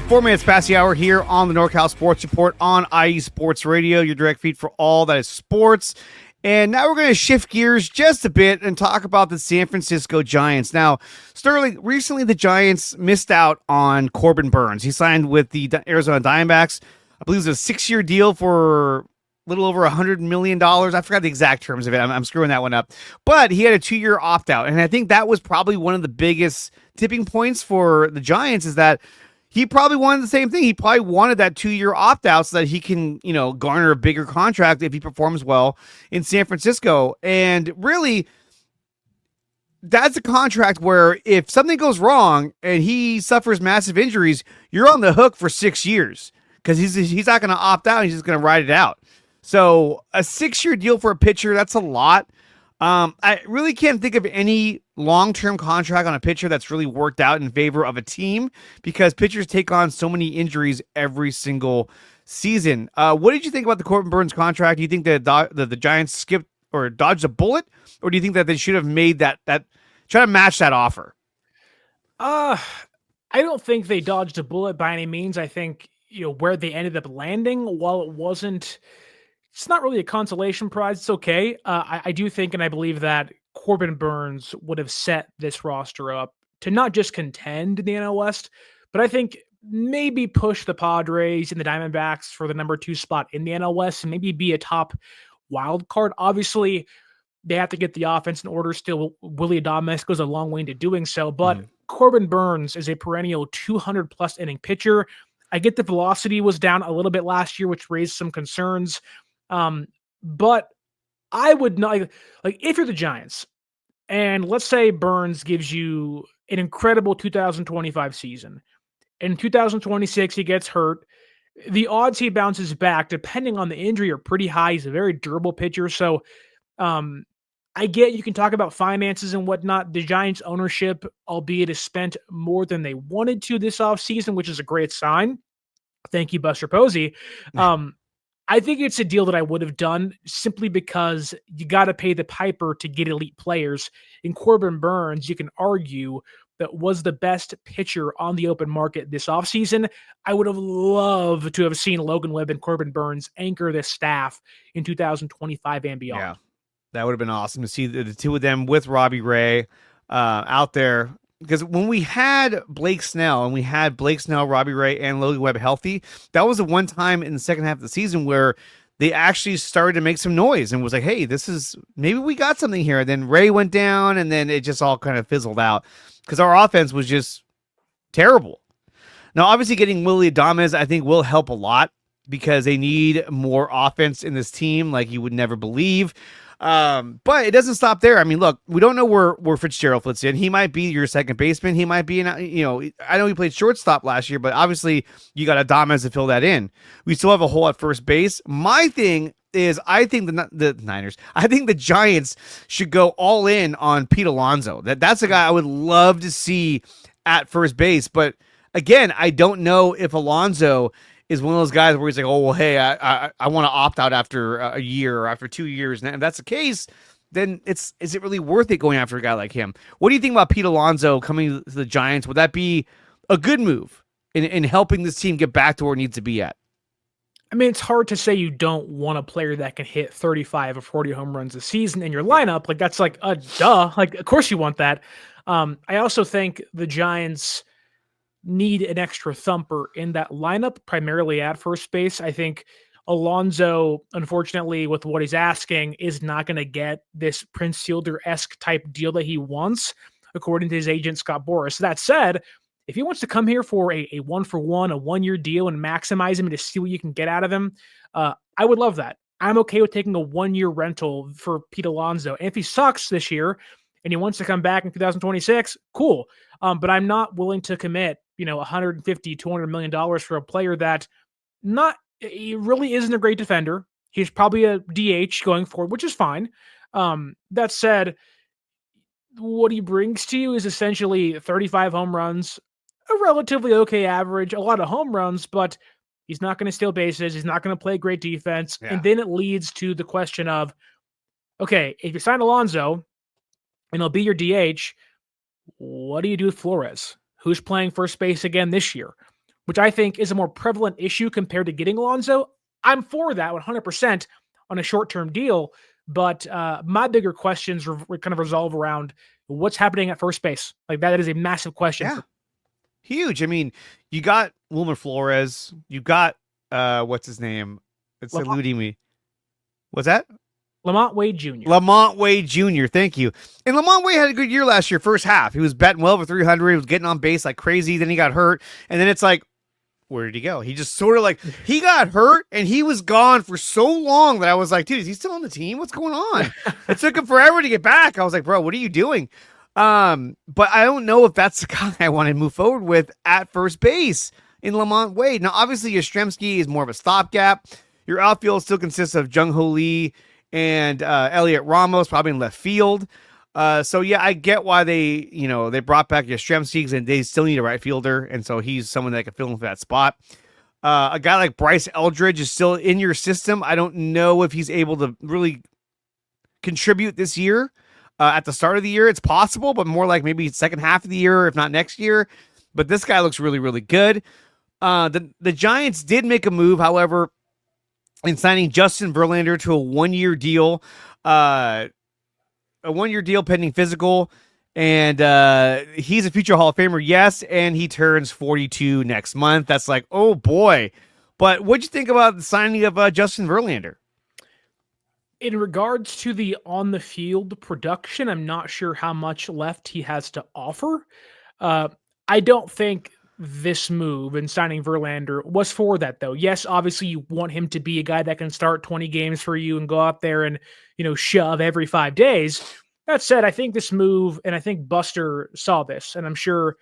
4 minutes past the hour here on the NorCal Sports Report on IE Sports Radio, your direct feed for all that is sports. And now we're going to shift gears just a bit and talk about the San Francisco Giants. Now, Sterling, recently the Giants missed out on Corbin Burns. He signed with the Arizona Diamondbacks. I believe it was a 6-year deal for a little over $100 million. I forgot the exact terms of it. I'm screwing that one up. But he had a 2-year opt-out. And I think that was probably one of the biggest tipping points for the Giants, is that he probably wanted the same thing. He probably wanted that 2-year opt-out so that he can, garner a bigger contract if he performs well in San Francisco. And really, that's a contract where if something goes wrong and he suffers massive injuries, you're on the hook for 6 years because he's not going to opt out. He's just going to ride it out. So a 6-year deal for a pitcher, that's a lot. I really can't think of any long-term contract on a pitcher that's really worked out in favor of a team because pitchers take on so many injuries every single season. What did you think about the Corbin Burns contract? Do you think that the Giants skipped or dodged a bullet, or do you think that they should have made that try to match that offer? I don't think they dodged a bullet by any means. I think, where they ended up landing, while it's not really a consolation prize. It's okay. I do think, and I believe that Corbin Burns would have set this roster up to not just contend in the NL West, but I think maybe push the Padres and the Diamondbacks for the number 2 spot in the NL West and maybe be a top wild card. Obviously, they have to get the offense in order still. Willie Adames goes a long way into doing so, but Corbin Burns is a perennial 200-plus inning pitcher. I get the velocity was down a little bit last year, which raised some concerns. But I would not like if you're the Giants and let's say Burns gives you an incredible 2025 season. In 2026, he gets hurt. The odds he bounces back, depending on the injury, are pretty high. He's a very durable pitcher. So, I get you can talk about finances and whatnot. The Giants ownership, albeit, has spent more than they wanted to this offseason, which is a great sign. Thank you, Buster Posey. I think it's a deal that I would have done simply because you got to pay the piper to get elite players. In Corbin Burns, you can argue that was the best pitcher on the open market this offseason. I would have loved to have seen Logan Webb and Corbin Burns anchor this staff in 2025 and beyond. Yeah, that would have been awesome to see the two of them with Robbie Ray out there. Because when we had Blake Snell, Robbie Ray, and Logan Webb healthy, that was the one time in the second half of the season where they actually started to make some noise and was like, hey, maybe we got something here. And then Ray went down, and then it just all kind of fizzled out because our offense was just terrible. Now, obviously, getting Willie Adames, I think, will help a lot because they need more offense in this team like you would never believe. But it doesn't stop there. I mean, look, we don't know where Fitzgerald fits in. He might be your second baseman. He might be, I know he played shortstop last year, but obviously you got Adames to fill that in. We still have a hole at first base. My thing is, I think the Giants should go all in on Pete Alonso. That's a guy I would love to see at first base. But again, I don't know if Alonso is one of those guys where he's like, oh, well, hey, I want to opt out after a year or after 2 years. And if that's the case, then is it really worth it going after a guy like him? What do you think about Pete Alonso coming to the Giants? Would that be a good move in helping this team get back to where it needs to be at? I mean, it's hard to say you don't want a player that can hit 35 or 40 home runs a season in your lineup. Like, that's like a duh. Like, of course you want that. I also think the Giants need an extra thumper in that lineup, primarily at first base. I think Alonso, unfortunately, with what he's asking, is not going to get this Prince Fielder-esque type deal that he wants, according to his agent, Scott Boras. That said, if he wants to come here for a 1-for-1, a 1-year deal and maximize him to see what you can get out of him, I would love that. I'm okay with taking a 1-year rental for Pete Alonso. And if he sucks this year and he wants to come back in 2026, cool. But I'm not willing to commit, $150, $200 million for a player that he really isn't a great defender. He's probably a DH going forward, which is fine. That said, what he brings to you is essentially 35 home runs, a relatively okay average, a lot of home runs, but he's not going to steal bases. He's not going to play great defense. Yeah. And then it leads to the question of, okay, if you sign Alonso and he'll be your DH, what do you do with Flores? Who's playing first base again this year? which I think is a more prevalent issue compared to getting Alonso, I'm for that 100% on a short-term deal. But my bigger questions kind of resolve around what's happening at first base. Like that is a massive question. Yeah, huge. I mean, you got Wilmer Flores. You got what's his name? It's eluding me. What's that? Lamont Wade Jr. Lamont Wade Jr. Thank you. And Lamont Wade had a good year last year, first half. He was batting well for 300. He was getting on base like crazy. Then he got hurt. And then it's like, where did he go? He just sort of like, he got hurt and he was gone for so long that I was like, dude, is he still on the team? What's going on? It took him forever to get back. I was like, bro, what are you doing? But I don't know if that's the guy I want to move forward with at first base in Lamont Wade. Now, obviously, Yastrzemski is more of a stopgap. Your outfield still consists of Jung Ho Lee and Elliot Ramos, probably in left field. So yeah, I get why they brought back Yastrzemski, and they still need a right fielder, and so he's someone that can fill in for that spot. A guy like Bryce Eldridge is still in your system. I don't know if he's able to really contribute this year. At the start of the year, it's possible, but more like maybe second half of the year, if not next year. But this guy looks really, really good. The Giants did make a move, however, in signing Justin Verlander to a one-year deal. A one-year deal pending physical. And he's a future Hall of Famer, yes, and he turns 42 next month. That's like, oh boy. But what'd you think about the signing of Justin Verlander? In regards to the on-the-field production, I'm not sure how much left he has to offer. I don't think this move in signing Verlander was for that, though. Yes, obviously you want him to be a guy that can start 20 games for you and go out there and, shove every 5 days. That said, I think this move, and I think Buster saw this, and I'm sure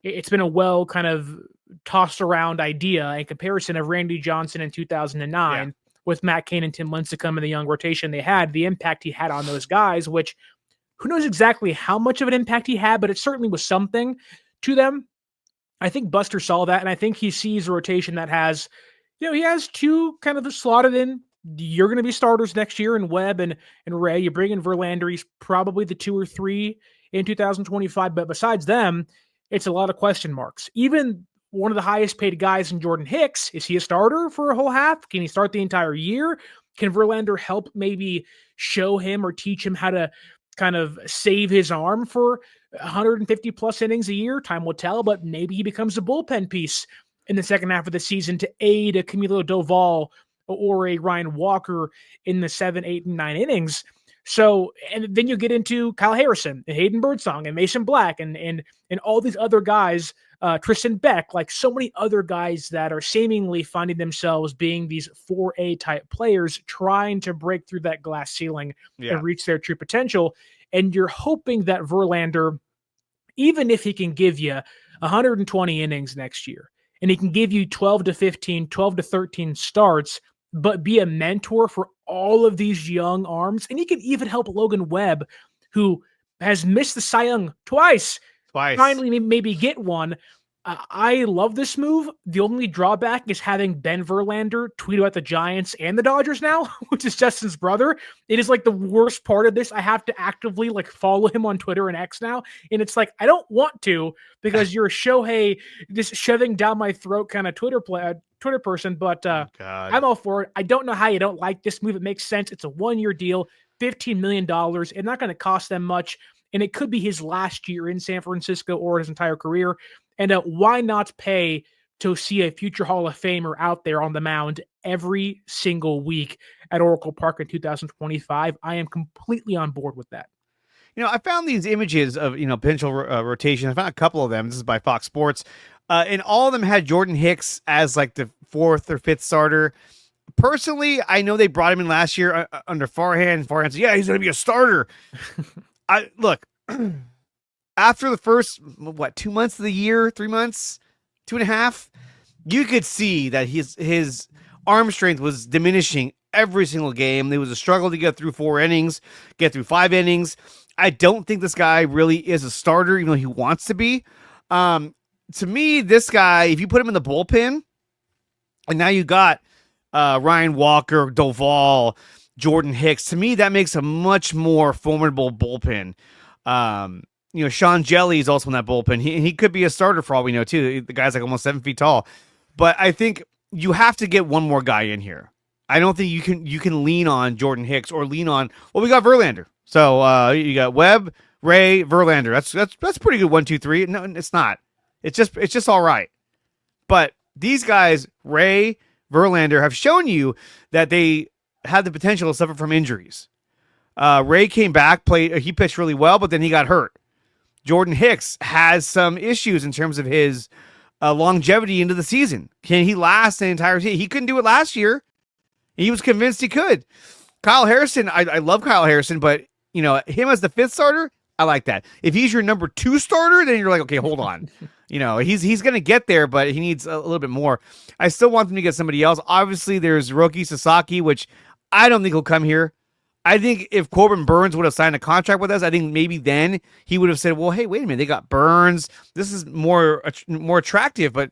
it's been a well kind of tossed around idea in comparison of Randy Johnson in 2009 with Matt Cain and Tim Lincecum and the young rotation they had, the impact he had on those guys, which who knows exactly how much of an impact he had, but it certainly was something to them. I think Buster saw that, and I think he sees a rotation that has, he has two kind of slotted in. You're going to be starters next year in Webb and Ray. You bring in Verlander, he's probably the 2 or 3 in 2025, but besides them, it's a lot of question marks. Even one of the highest paid guys in Jordan Hicks, is he a starter for a whole half? Can he start the entire year? Can Verlander help maybe show him or teach him how to kind of save his arm for 150 plus innings a year? Time will tell, but maybe he becomes a bullpen piece in the second half of the season to aid a Camilo Doval or a Ryan Walker in the 7, 8, and 9 innings. So, and then you get into Kyle Harrison and Hayden Birdsong and Mason Black and all these other guys, Tristan Beck, like so many other guys that are seemingly finding themselves being these 4A type players trying to break through that glass ceiling and reach their true potential. And you're hoping that Verlander, even if he can give you 120 innings next year, and he can give you 12 to 15, 12 to 13 starts, but be a mentor for all of these young arms. And he can even help Logan Webb, who has missed the Cy Young twice. Finally maybe get one. I love this move. The only drawback is having Ben Verlander tweet about the Giants and the Dodgers now, which is Justin's brother. It is like the worst part of this. I have to actively follow him on Twitter and X now. And it's like, I don't want to because you're a Shohei just shoving down my throat kind of Twitter person, but I'm all for it. I don't know how you don't like this move. It makes sense. It's a 1-year deal, $15 million. It's not going to cost them much. And it could be his last year in San Francisco or his entire career. And why not pay to see a future Hall of Famer out there on the mound every single week at Oracle Park in 2025? I am completely on board with that. I found these images of, potential rotation. I found a couple of them. This is by Fox Sports. And all of them had Jordan Hicks as like the 4th or 5th starter. Personally, I know they brought him in last year under Farhan. Farhan said, yeah, he's going to be a starter. Look, after the first, 2 months of the year, 3 months, 2.5, you could see that his arm strength was diminishing every single game. There was a struggle to get through 4 innings, get through 5 innings. I don't think this guy really is a starter, even though he wants to be. To me, this guy, if you put him in the bullpen, and now you got Ryan Walker, Doval, Jordan Hicks, to me, that makes a much more formidable bullpen. Sean Jelly is also in that bullpen. He could be a starter for all we know, too. The guy's like almost 7 feet tall. But I think you have to get one more guy in here. I don't think you can lean on Jordan Hicks or lean on we got Verlander. So you got Webb, Ray, Verlander. That's pretty good 1, 2, 3. No, it's not. It's just all right. But these guys, Ray, Verlander, have shown you that they have the potential to suffer from injuries. Ray came back, he pitched really well, but then he got hurt. Jordan Hicks has some issues in terms of his longevity into the season. Can he last the entire season? He couldn't do it last year. He was convinced he could. Kyle Harrison, I love Kyle Harrison, but him as the fifth starter, I like that. If he's your number 2 starter, then you're like, okay, hold on. He's going to get there, but he needs a little bit more. I still want them to get somebody else. Obviously, there's Roki Sasaki, which I don't think he'll come here. I think if Corbin Burns would have signed a contract with us, I think maybe then he would have said, well, hey, wait a minute. They got Burns. This is more attractive, but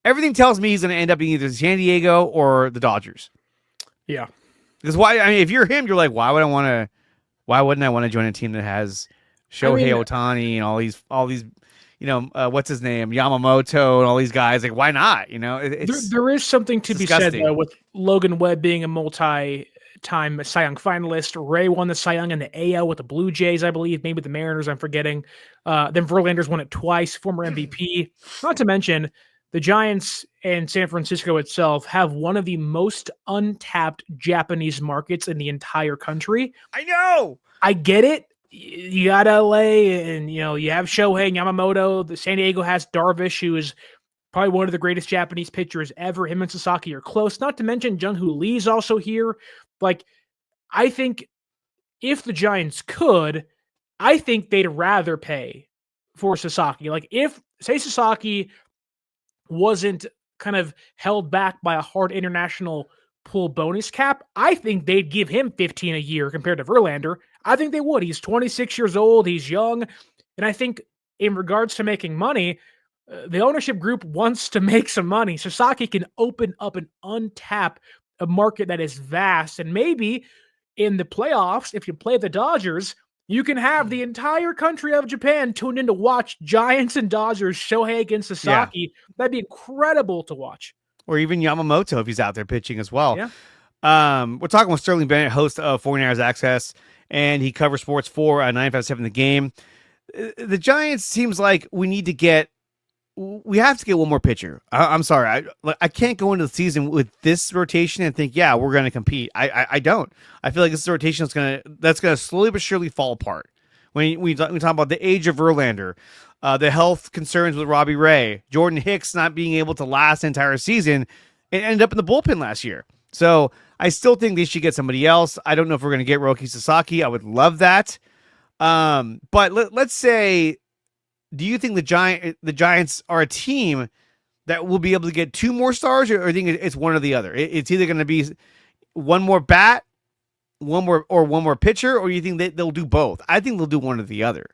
everything tells me he's going to end up in either San Diego or the Dodgers. Yeah. Because if you're him, you're like, why wouldn't I want to join a team that has Shohei Ohtani and all these, what's his name, Yamamoto and all these guys? Like, why not? There is something to be said though, with Logan Webb being a multi-time Cy Young finalist. Ray won the Cy Young in the AL with the Blue Jays, I believe, maybe the Mariners. I'm forgetting. Then Verlander's won it twice, former MVP. Not to mention, the Giants and San Francisco itself have one of the most untapped Japanese markets in the entire country. I know. I get it. You got LA and, you have Shohei and Yamamoto. The San Diego has Darvish, who is probably one of the greatest Japanese pitchers ever. Him and Sasaki are close. Not to mention Jung-Hoo Lee's also here. Like, I think if the Giants could, I think they'd rather pay for Sasaki. Like, if, say, Sasaki wasn't kind of held back by a hard international pool bonus cap, I think they'd give him 15 a year compared to Verlander. I think they would. He's 26 years old. He's young. And I think in regards to making money, the ownership group wants to make some money. Sasaki can open up and untap a market that is vast. And maybe in the playoffs, if you play the Dodgers, you can have the entire country of Japan tuned in to watch Giants and Dodgers, Shohei against Sasaki. Yeah. That'd be incredible to watch. Or even Yamamoto if he's out there pitching as well. Yeah. We're talking with Sterling Bennett, host of 49ers Access, and he covers sports for 957 The Game. The Giants seems like we have to get one more pitcher. I'm sorry. I can't go into the season with this rotation and think, yeah, we're going to compete. I don't. I feel like this rotation is that's going to slowly but surely fall apart. When we talk about the age of Verlander, the health concerns with Robbie Ray, Jordan Hicks not being able to last the entire season, and ended up in the bullpen last year. So I still think they should get somebody else. I don't know if we're going to get Roki Sasaki. I would love that. But let's say, do you think the Giants are a team that will be able to get 2 more stars, or do you think it's one or the other? It's either going to be one more bat, one more pitcher, or you think they'll do both? I think they'll do one or the other.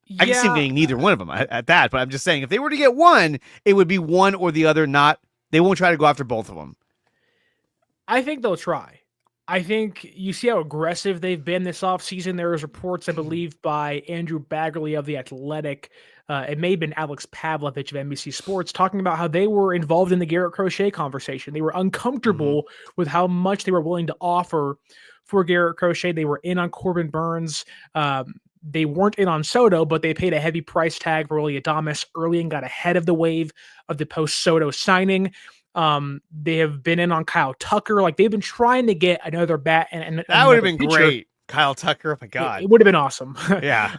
Yeah. I can see them getting neither one of them at that, but I'm just saying if they were to get one, it would be one or the other. They won't try to go after both of them. I think they'll try. I think you see how aggressive they've been this offseason. There was reports, I believe, by Andrew Baggerly of The Athletic. It may have been Alex Pavlovich of NBC Sports talking about how they were involved in the Garrett Crochet conversation. They were uncomfortable with how much they were willing to offer for Garrett Crochet. They were in on Corbin Burns. They weren't in on Soto, but they paid a heavy price tag for Willie Adames early and got ahead of the wave of the post-Soto signing. They have been in on Kyle Tucker. Like, they've been trying to get another bat. And that would have been great. Kyle Tucker, oh my God. It would have been awesome. Yeah.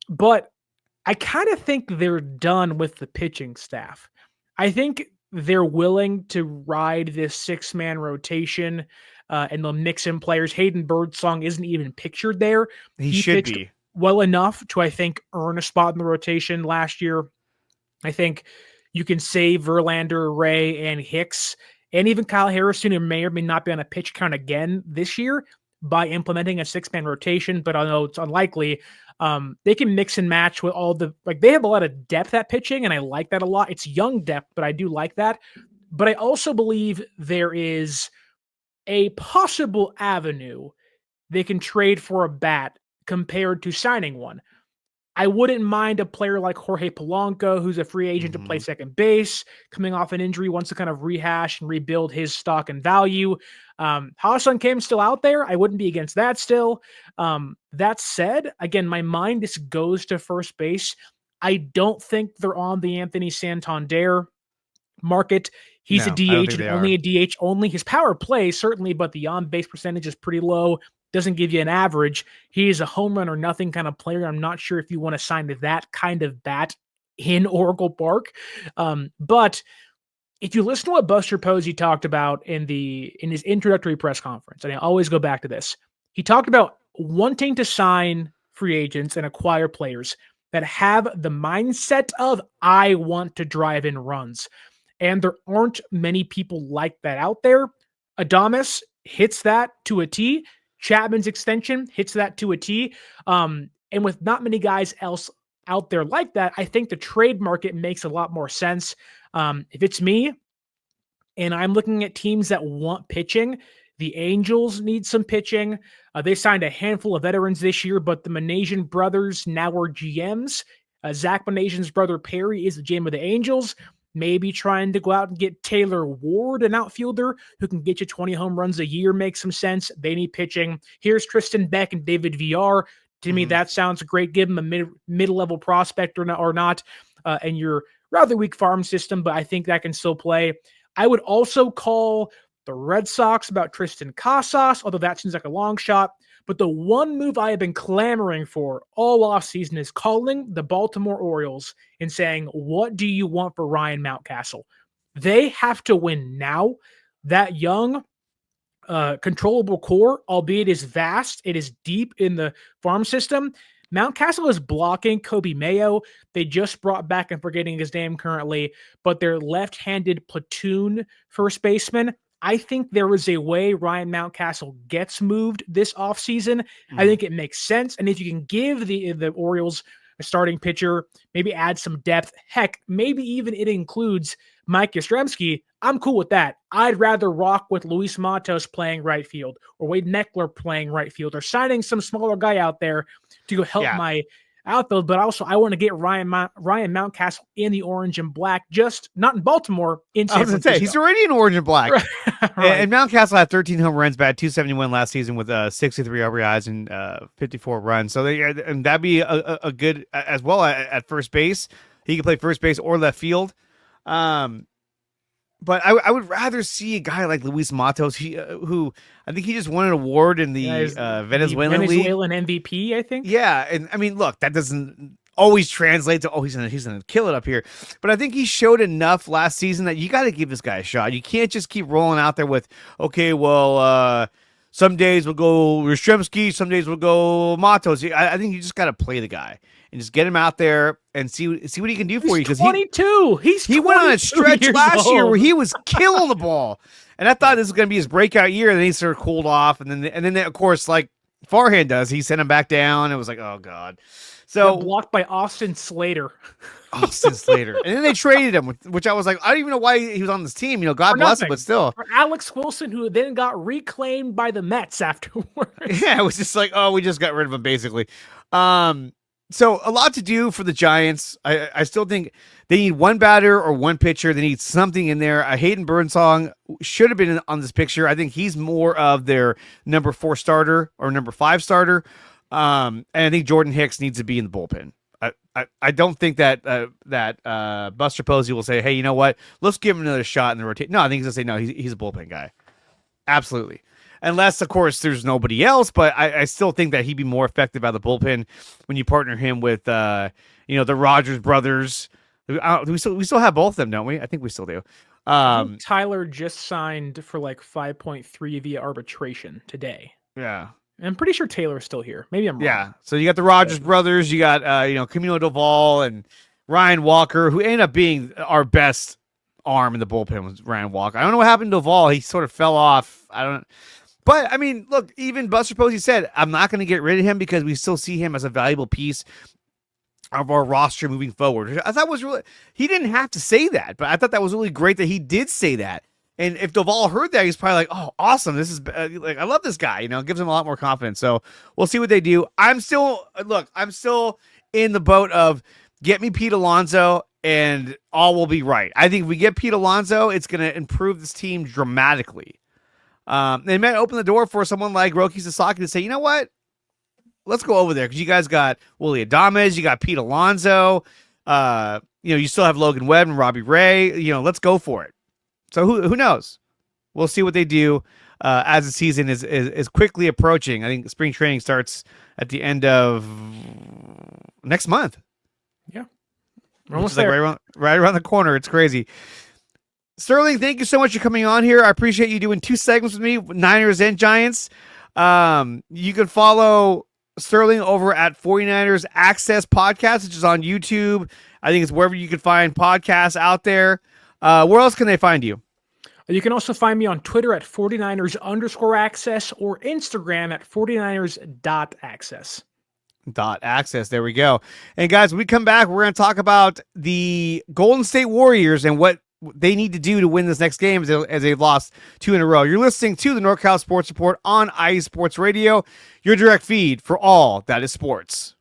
But I kind of think they're done with the pitching staff. I think they're willing to ride this 6-man rotation, and they'll mix in players. Hayden Birdsong isn't even pictured there. He should be well enough to, I think, earn a spot in the rotation last year. I think you can save Verlander, Ray, and Hicks, and even Kyle Harrison, who may or may not be on a pitch count again this year, by implementing a 6-man rotation. But although it's unlikely, they can mix and match with all they have a lot of depth at pitching, and I like that a lot. It's young depth, but I do like that. But I also believe there is a possible avenue they can trade for a bat compared to signing one. I wouldn't mind a player like Jorge Polanco, who's a free agent to play second base, coming off an injury, wants to kind of rehash and rebuild his stock and value. Ha-Seong Kim's still out there. I wouldn't be against that still. That said, again, my mind just goes to first base. I don't think they're on the Anthony Santander market. He's a DH and only a DH only. His power play, certainly, but the on-base percentage is pretty low. Doesn't give you an average. He is a home run or nothing kind of player. I'm not sure if you want to sign to that kind of bat in Oracle Park. But if you listen to what Buster Posey talked about in his introductory press conference, and I always go back to this, he talked about wanting to sign free agents and acquire players that have the mindset of, I want to drive in runs. And there aren't many people like that out there. Adames hits that to a T. Chapman's extension hits that to a T. And with not many guys else out there like that, I think the trade market makes a lot more sense. If it's me and I'm looking at teams that want pitching, the Angels need some pitching. They signed a handful of veterans this year, but the Manasian brothers now are GMs. Zach Manasian's brother Perry is the GM of the Angels. Maybe trying to go out and get Taylor Ward, an outfielder who can get you 20 home runs a year, makes some sense. They need pitching. Here's Tristan Beck and David VR. To me, that sounds great. Give him a mid-level prospect or not, and your rather weak farm system, but I think that can still play. I would also call the Red Sox about Tristan Casas, although that seems like a long shot. But the one move I have been clamoring for all offseason is calling the Baltimore Orioles and saying, what do you want for Ryan Mountcastle? They have to win now. That young, controllable core, albeit is vast, it is deep in the farm system. Mountcastle is blocking Kobe Mayo. They just brought back, I'm forgetting his name currently, but their left-handed platoon first baseman. I think there is a way Ryan Mountcastle gets moved this offseason. I think it makes sense. And if you can give the Orioles a starting pitcher, maybe add some depth, heck, maybe even it includes Mike Yastrzemski, I'm cool with that. I'd rather rock with Luis Matos playing right field or Wade Meckler playing right field or signing some smaller guy out there to go help my outfield, but also I want to get Ryan Mountcastle in the orange and black, just not in Baltimore, in San Francisco. He's already in orange and black. Right. And Mountcastle had 13 home runs, batted 271 last season with 63 RBIs and 54 runs. So and that'd be a good as well at first base. He could play first base or left field. But I would rather see a guy like Luis Matos, who I think he just won an award in the Venezuelan League. Venezuelan MVP, I think. Yeah, and I mean, look, that doesn't always translate to he's gonna kill it up here. But I think he showed enough last season that you got to give this guy a shot. You can't just keep rolling out there with some days we'll go Yastrzemski, some days we'll go Matos. I think you just got to play the guy and just get him out there and see what he can do for you. Because 22. He went on a stretch last year where he was killing the ball, and I thought this was going to be his breakout year. And then he sort of cooled off, and then of course, like Farhan does, he sent him back down. It was like, oh god. So blocked by Austin Slater. And then they traded him, which I was like, I don't even know why he was on this team. God bless him, but still. For Alex Wilson, who then got reclaimed by the Mets afterwards. Yeah, it was just like, we just got rid of him, basically. So a lot to do for the Giants. I still think they need one batter or one pitcher. They need something in there. Hayden Birdsong should have been on this picture. I think he's more of their number 4 starter or number 5 starter. And I think Jordan Hicks needs to be in the bullpen. I don't think that Buster Posey will say, hey, you know what? Let's give him another shot in the rotation. No, I think he's going to say, no, he's a bullpen guy. Absolutely. Unless, of course, there's nobody else, but I still think that he'd be more effective out of the bullpen when you partner him with, the Rogers brothers. We still have both of them, don't we? I think we still do. Tyler just signed for like 5.3 via arbitration today. Yeah. I'm pretty sure Taylor's still here. Maybe I'm wrong. Yeah. So you got the Rogers brothers. You got, Camilo Doval and Ryan Walker, who ended up being our best arm in the bullpen was Ryan Walker. I don't know what happened to Doval. He sort of fell off. But, I mean, look, even Buster Posey said, I'm not going to get rid of him because we still see him as a valuable piece of our roster moving forward. I thought was really, he didn't have to say that, but I thought that was really great that he did say that. And if Doval heard that, he's probably like, oh, awesome. This is I love this guy, it gives him a lot more confidence. So we'll see what they do. I'm still in the boat of get me Pete Alonso and all will be right. I think if we get Pete Alonso, it's going to improve this team dramatically. They might open the door for someone like Roki Sasaki to say, you know what? Let's go over there because you guys got Willie Adames, you got Pete Alonso, you still have Logan Webb and Robbie Ray. Let's go for it. So who knows? We'll see what they do as the season is quickly approaching. I think spring training starts at the end of next month. Yeah, we're almost there. Right around the corner. It's crazy. Sterling, thank you so much for coming on here. I appreciate you doing 2 segments with me, Niners and Giants. You can follow Sterling over at 49ers Access Podcast, which is on YouTube. I think it's wherever you can find podcasts out there. Where else can they find you? You can also find me on Twitter at 49ers_access or Instagram at 49ers.access. .access. There we go. And guys, when we come back, we're going to talk about the Golden State Warriors and what they need to do to win this next game as they've lost 2 in a row. You're listening to the NorCal Sports Report on IE Sports Radio, your direct feed for all that is sports.